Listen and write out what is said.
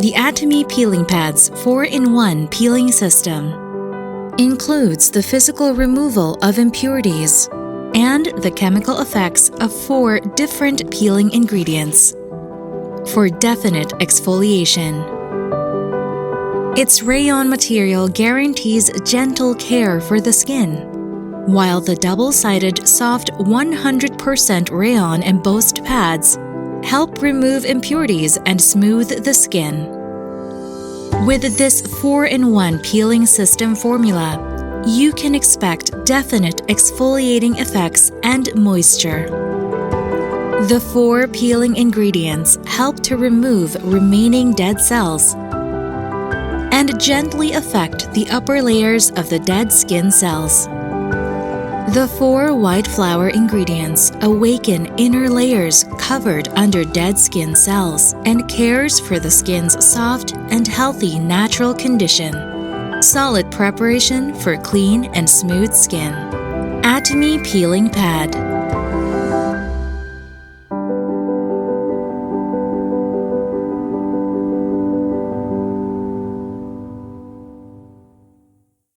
The Atomy Peeling Pad's 4-in-1 peeling system includes the physical removal of impurities and the chemical effects of 4 different peeling ingredients for definite exfoliation. Its rayon material guarantees gentle care for the skin, while the double-sided soft 100% rayon embossed pads help remove impurities and smooth the skin. With this 4-in-1 peeling system formula, you can expect definite exfoliating effects and moisture. The 4 peeling ingredients help to remove remaining dead cells and gently affect the upper layers of the dead skin cells. The 4 white flower ingredients awaken inner layers covered under dead skin cells and cares for the skin's soft and healthy natural condition. Solid preparation for clean and smooth skin. Atomy Peeling Pad.